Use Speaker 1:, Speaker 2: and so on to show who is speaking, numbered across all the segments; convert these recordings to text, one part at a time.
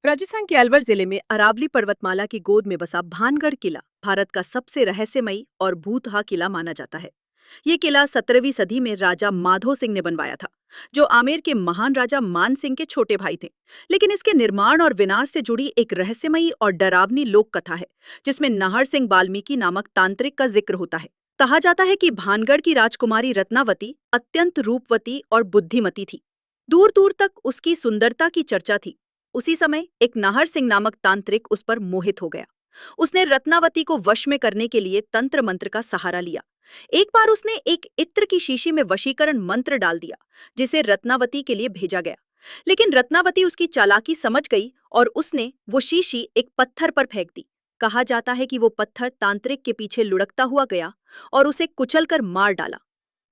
Speaker 1: राजस्थान के अलवर जिले में अरावली पर्वतमाला की गोद में बसा भानगढ़ किला भारत का सबसे रहस्यमयी और भूतहा किला माना जाता है। ये किला 17वीं सदी में राजा माधो सिंह ने बनवाया था, जो आमेर के महान राजा मान सिंह के छोटे भाई थे। लेकिन इसके निर्माण और विनाश से जुड़ी एक रहस्यमयी और डरावनी लोक कथा है, जिसमें नाहर सिंह वाल्मीकि नामक तांत्रिक का जिक्र होता है। कहा जाता है कि भानगढ़ की राजकुमारी रत्नावती अत्यंत रूपवती और बुद्धिमती थी। दूर दूर तक उसकी सुंदरता की चर्चा थी। उसी समय एक नाहर सिंह नामक तांत्रिक उस पर मोहित हो गया। उसने रत्नावती को वश में करने के लिए तंत्र मंत्र का सहारा लिया। एक बार उसने एक इत्र की शीशी में वशीकरण मंत्र डाल दिया, जिसे रत्नावती के लिए भेजा गया। लेकिन रत्नावती उसकी चालाकी समझ गई और उसने वो शीशी एक पत्थर पर फेंक दी। कहा जाता है कि वो पत्थर तांत्रिक के पीछे लुढ़कता हुआ गया और उसे कुचलकर मार डाला।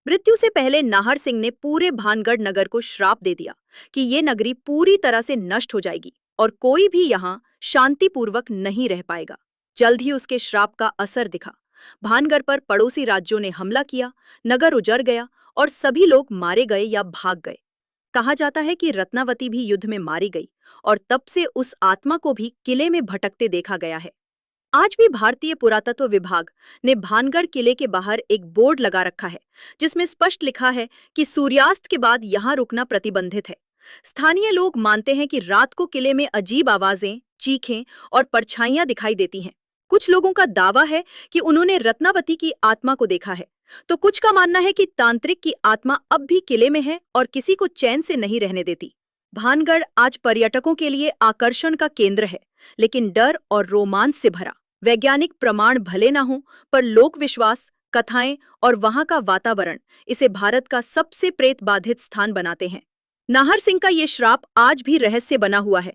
Speaker 1: मृत्यु से पहले नाहर सिंह ने पूरे भानगढ़ नगर को श्राप दे दिया कि ये नगरी पूरी तरह से नष्ट हो जाएगी और कोई भी यहाँ शांतिपूर्वक नहीं रह पाएगा। जल्द ही उसके श्राप का असर दिखा। भानगढ़ पर पड़ोसी राज्यों ने हमला किया, नगर उजड़ गया और सभी लोग मारे गए या भाग गए। कहा जाता है कि रत्नावती भी युद्ध में मारी गई और तब से उस आत्मा को भी किले में भटकते देखा गया है। आज भी भारतीय पुरातत्व विभाग ने भानगढ़ किले के बाहर एक बोर्ड लगा रखा है, जिसमें स्पष्ट लिखा है कि सूर्यास्त के बाद यहां रुकना प्रतिबंधित है। स्थानीय लोग मानते हैं कि रात को किले में अजीब आवाजें, चीखें और परछाइयां दिखाई देती हैं। कुछ लोगों का दावा है कि उन्होंने रत्नावती की आत्मा को देखा है, तो कुछ का मानना है कि तांत्रिक की आत्मा अब भी किले में है और किसी को चैन से नहीं रहने देती। भानगढ़ आज पर्यटकों के लिए आकर्षण का केंद्र है, लेकिन डर और रोमांच से भरा। वैज्ञानिक प्रमाण भले ना हों, पर लोक विश्वास, कथाएं और वहां का वातावरण इसे भारत का सबसे प्रेत बाधित स्थान बनाते हैं। नाहर सिंह का ये श्राप आज भी रहस्य बना हुआ है,